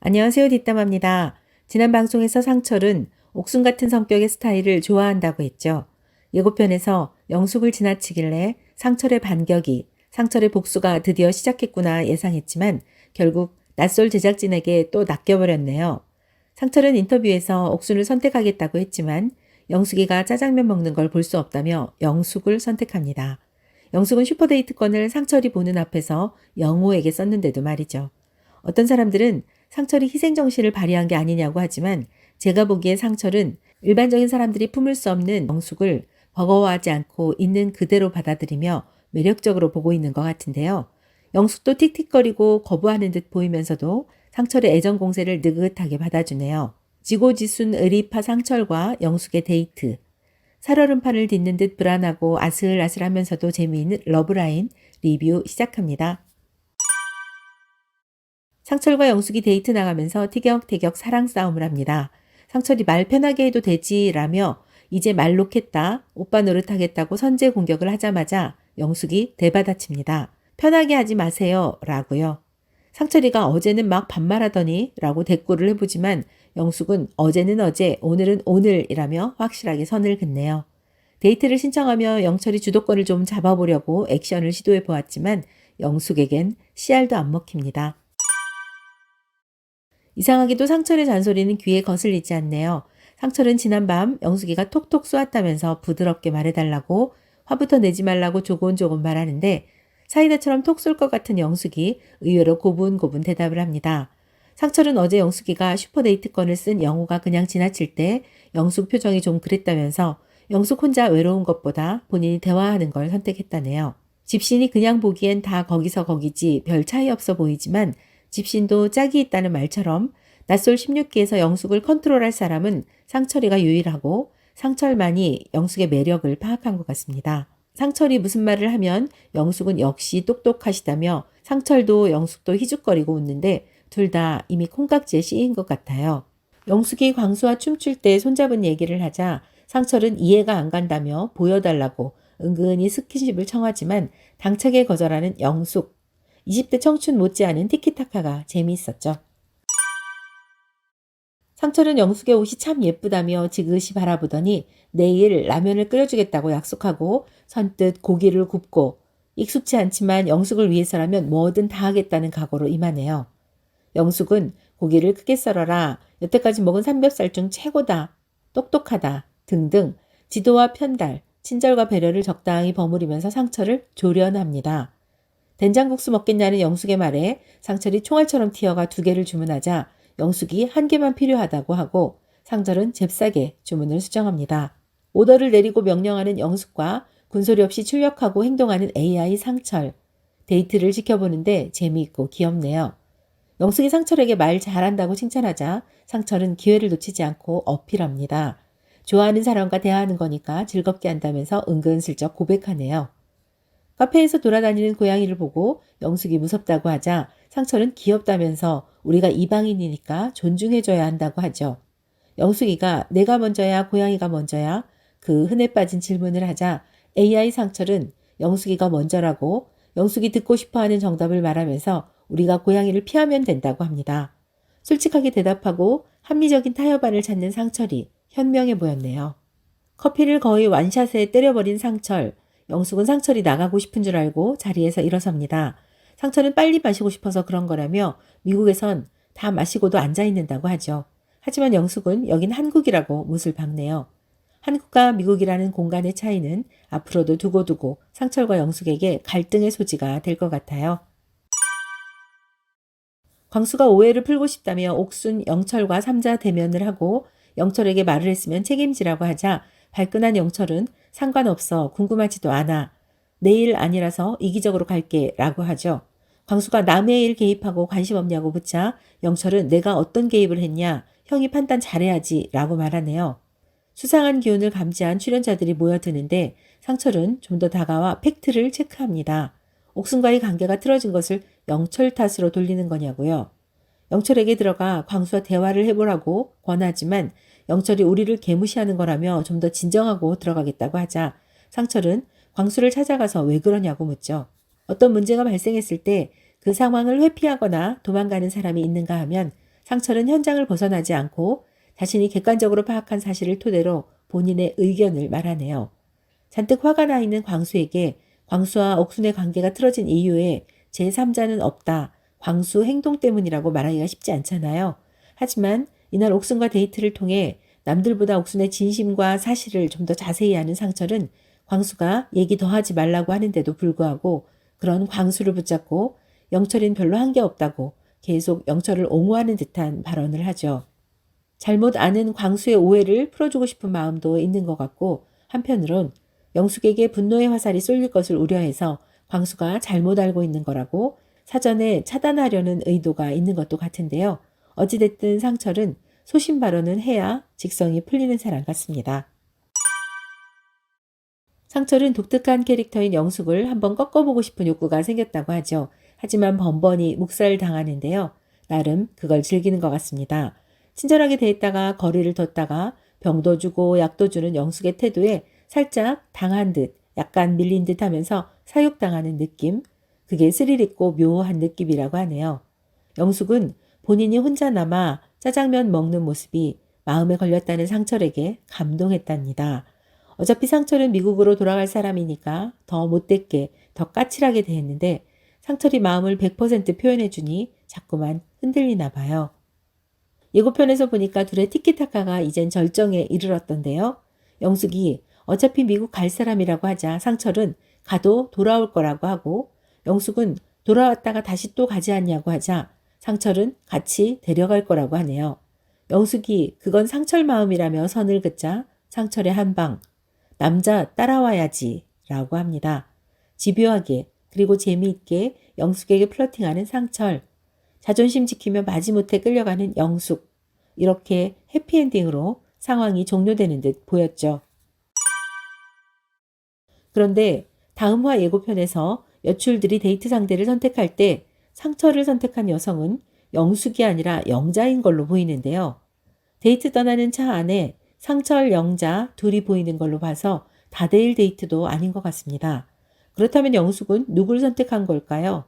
안녕하세요. 뒷담화입니다. 지난 방송에서 상철은 옥순 같은 성격의 스타일을 좋아한다고 했죠. 예고편에서 영숙을 지나치길래 상철의 반격이, 상철의 복수가 드디어 시작했구나 예상했지만 결국 낯설 제작진에게 또 낚여버렸네요. 상철은 인터뷰에서 옥순을 선택하겠다고 했지만 영숙이가 짜장면 먹는 걸 볼 수 없다며 영숙을 선택합니다. 영숙은 슈퍼데이트권을 상철이 보는 앞에서 영호에게 썼는데도 말이죠. 어떤 사람들은 상철이 희생정신을 발휘한 게 아니냐고 하지만 제가 보기에 상철은 일반적인 사람들이 품을 수 없는 영숙을 버거워하지 않고 있는 그대로 받아들이며 매력적으로 보고 있는 것 같은데요. 영숙도 틱틱거리고 거부하는 듯 보이면서도 상철의 애정 공세를 느긋하게 받아주네요. 지고지순 의리파 상철과 영숙의 데이트. 살얼음판을 딛는 듯 불안하고 아슬아슬하면서도 재미있는 러브라인 리뷰 시작합니다. 상철과 영숙이 데이트 나가면서 티격태격 사랑 싸움을 합니다. 상철이 말 편하게 해도 되지라며 이제 말 놓겠다, 오빠 노릇하겠다고 선제 공격을 하자마자 영숙이 대받아칩니다. 편하게 하지 마세요 라고요. 상철이가 어제는 막 반말하더니 라고 대꾸를 해보지만 영숙은 어제는 어제, 오늘은 오늘이라며 확실하게 선을 긋네요. 데이트를 신청하며 영철이 주도권을 좀 잡아보려고 액션을 시도해 보았지만 영숙에겐 씨알도 안 먹힙니다. 이상하게도 상철의 잔소리는 귀에 거슬리지 않네요. 상철은 지난밤 영숙이가 톡톡 쏘았다면서 부드럽게 말해달라고 화부터 내지 말라고 조곤조곤 말하는데 사이다처럼 톡 쏠 것 같은 영숙이 의외로 고분고분 대답을 합니다. 상철은 어제 영숙이가 슈퍼데이트권을 쓴 영호가 그냥 지나칠 때 영숙 표정이 좀 그랬다면서 영숙 혼자 외로운 것보다 본인이 대화하는 걸 선택했다네요. 집신이 그냥 보기엔 다 거기서 거기지 별 차이 없어 보이지만 집신도 짝이 있다는 말처럼 낯설 16기에서 영숙을 컨트롤할 사람은 상철이가 유일하고 상철만이 영숙의 매력을 파악한 것 같습니다. 상철이 무슨 말을 하면 영숙은 역시 똑똑하시다며 상철도 영숙도 희죽거리고 웃는데 둘 다 이미 콩깍지에 씌인 것 같아요. 영숙이 광수와 춤출 때 손잡은 얘기를 하자 상철은 이해가 안 간다며 보여달라고 은근히 스킨십을 청하지만 당차게 거절하는 영숙. 20대 청춘 못지않은 티키타카가 재미있었죠. 상철은 영숙의 옷이 참 예쁘다며 지그시 바라보더니 내일 라면을 끓여주겠다고 약속하고 선뜻 고기를 굽고 익숙치 않지만 영숙을 위해서라면 뭐든 다 하겠다는 각오로 임하네요. 영숙은 고기를 크게 썰어라, 여태까지 먹은 삼겹살 중 최고다, 똑똑하다 등등 지도와 편달, 친절과 배려를 적당히 버무리면서 상철을 조련합니다. 된장국수 먹겠냐는 영숙의 말에 상철이 총알처럼 튀어가 2개를 주문하자 영숙이 1개만 필요하다고 하고 상철은 잽싸게 주문을 수정합니다. 오더를 내리고 명령하는 영숙과 군소리 없이 출력하고 행동하는 AI 상철. 데이트를 지켜보는데 재미있고 귀엽네요. 영숙이 상철에게 말 잘한다고 칭찬하자 상철은 기회를 놓치지 않고 어필합니다. 좋아하는 사람과 대화하는 거니까 즐겁게 한다면서 은근슬쩍 고백하네요. 카페에서 돌아다니는 고양이를 보고 영숙이 무섭다고 하자 상철은 귀엽다면서 우리가 이방인이니까 존중해줘야 한다고 하죠. 영숙이가 내가 먼저야 고양이가 먼저야 그 흔해 빠진 질문을 하자 AI 상철은 영숙이가 먼저라고 영숙이 듣고 싶어하는 정답을 말하면서 우리가 고양이를 피하면 된다고 합니다. 솔직하게 대답하고 합리적인 타협안을 찾는 상철이 현명해 보였네요. 커피를 거의 완샷에 때려버린 상철. 영숙은 상철이 나가고 싶은 줄 알고 자리에서 일어섭니다. 상철은 빨리 마시고 싶어서 그런 거라며 미국에선 다 마시고도 앉아있는다고 하죠. 하지만 영숙은 여긴 한국이라고 못을 박네요. 한국과 미국이라는 공간의 차이는 앞으로도 두고두고 상철과 영숙에게 갈등의 소지가 될 것 같아요. 광수가 오해를 풀고 싶다며 옥순, 영철과 3자 대면을 하고 영철에게 말을 했으면 책임지라고 하자 발끈한 영철은 상관없어, 궁금하지도 않아, 내일 아니라서 이기적으로 갈게 라고 하죠. 광수가 남의 일 개입하고 관심 없냐고 묻자 영철은 내가 어떤 개입을 했냐, 형이 판단 잘해야지 라고 말하네요. 수상한 기운을 감지한 출연자들이 모여드는데 상철은 좀 더 다가와 팩트를 체크합니다. 옥순과의 관계가 틀어진 것을 영철 탓으로 돌리는 거냐고요. 영철에게 들어가 광수와 대화를 해보라고 권하지만 영철이 우리를 개무시하는 거라며 좀 더 진정하고 들어가겠다고 하자 상철은 광수를 찾아가서 왜 그러냐고 묻죠. 어떤 문제가 발생했을 때 그 상황을 회피하거나 도망가는 사람이 있는가 하면 상철은 현장을 벗어나지 않고 자신이 객관적으로 파악한 사실을 토대로 본인의 의견을 말하네요. 잔뜩 화가 나 있는 광수에게 광수와 옥순의 관계가 틀어진 이유에 제3자는 없다. 광수 행동 때문이라고 말하기가 쉽지 않잖아요. 하지만 이날 옥순과 데이트를 통해 남들보다 옥순의 진심과 사실을 좀 더 자세히 아는 상철은 광수가 얘기 더 하지 말라고 하는데도 불구하고 그런 광수를 붙잡고 영철인 별로 한 게 없다고 계속 영철을 옹호하는 듯한 발언을 하죠. 잘못 아는 광수의 오해를 풀어주고 싶은 마음도 있는 것 같고 한편으론 영숙에게 분노의 화살이 쏠릴 것을 우려해서 광수가 잘못 알고 있는 거라고 사전에 차단하려는 의도가 있는 것도 같은데요. 어찌됐든 상철은 소신 발언은 해야 직성이 풀리는 사람 같습니다. 상철은 독특한 캐릭터인 영숙을 한번 꺾어보고 싶은 욕구가 생겼다고 하죠. 하지만 번번이 묵살당하는데요. 나름 그걸 즐기는 것 같습니다. 친절하게 대했다가 거리를 뒀다가 병도 주고 약도 주는 영숙의 태도에 살짝 당한 듯 약간 밀린 듯 하면서 사육당하는 느낌. 그게 스릴 있고 묘한 느낌이라고 하네요. 영숙은 본인이 혼자 남아 짜장면 먹는 모습이 마음에 걸렸다는 상철에게 감동했답니다. 어차피 상철은 미국으로 돌아갈 사람이니까 더 못됐게 더 까칠하게 대했는데 상철이 마음을 100% 표현해주니 자꾸만 흔들리나 봐요. 예고편에서 보니까 둘의 티키타카가 이젠 절정에 이르렀던데요. 영숙이 어차피 미국 갈 사람이라고 하자 상철은 가도 돌아올 거라고 하고 영숙은 돌아왔다가 다시 또 가지 않냐고 하자 상철은 같이 데려갈 거라고 하네요. 영숙이 그건 상철 마음이라며 선을 긋자 상철의 한방 남자 따라와야지 라고 합니다. 집요하게 그리고 재미있게 영숙에게 플러팅하는 상철. 자존심 지키며 마지못해 끌려가는 영숙. 이렇게 해피엔딩으로 상황이 종료되는 듯 보였죠. 그런데 다음화 예고편에서 여출들이 데이트 상대를 선택할 때 상철을 선택한 여성은 영숙이 아니라 영자인 걸로 보이는데요. 데이트 떠나는 차 안에 상철, 영자 둘이 보이는 걸로 봐서 다대일 데이트도 아닌 것 같습니다. 그렇다면 영숙은 누굴 선택한 걸까요?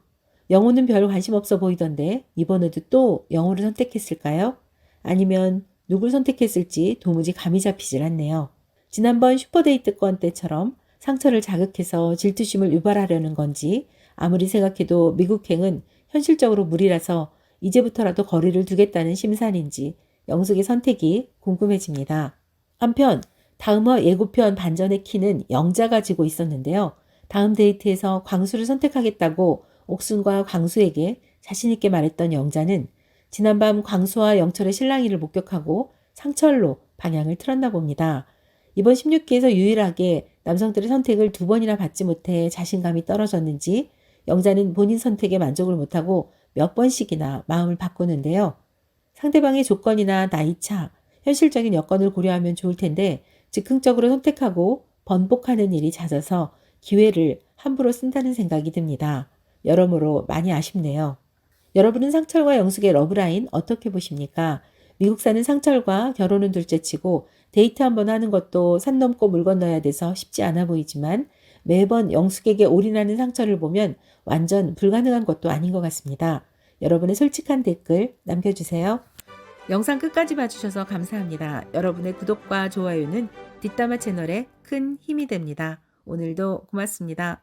영호는 별 관심 없어 보이던데 이번에도 또 영호를 선택했을까요? 아니면 누굴 선택했을지 도무지 감이 잡히질 않네요. 지난번 슈퍼데이트권 때처럼 상처를 자극해서 질투심을 유발하려는 건지 아무리 생각해도 미국행은 현실적으로 무리라서 이제부터라도 거리를 두겠다는 심산인지 영숙의 선택이 궁금해집니다. 한편 다음화 예고편 반전의 키는 영자가 지고 있었는데요. 다음 데이트에서 광수를 선택하겠다고 옥순과 광수에게 자신있게 말했던 영자는 지난밤 광수와 영철의 실랑이를 목격하고 상철로 방향을 틀었나 봅니다. 이번 16기에서 유일하게 남성들의 선택을 2번이나 받지 못해 자신감이 떨어졌는지 영자는 본인 선택에 만족을 못하고 몇 번씩이나 마음을 바꾸는데요. 상대방의 조건이나 나이차, 현실적인 여건을 고려하면 좋을 텐데 즉흥적으로 선택하고 번복하는 일이 잦아서 기회를 함부로 쓴다는 생각이 듭니다. 여러모로 많이 아쉽네요. 여러분은 상철과 영숙의 러브라인 어떻게 보십니까? 미국 사는 상철과 결혼은 둘째치고 데이트 한번 하는 것도 산 넘고 물 건너야 돼서 쉽지 않아 보이지만 매번 영숙에게 올인하는 상철을 보면 완전 불가능한 것도 아닌 것 같습니다. 여러분의 솔직한 댓글 남겨주세요. 영상 끝까지 봐주셔서 감사합니다. 여러분의 구독과 좋아요는 뒷담화 채널에 큰 힘이 됩니다. 오늘도 고맙습니다.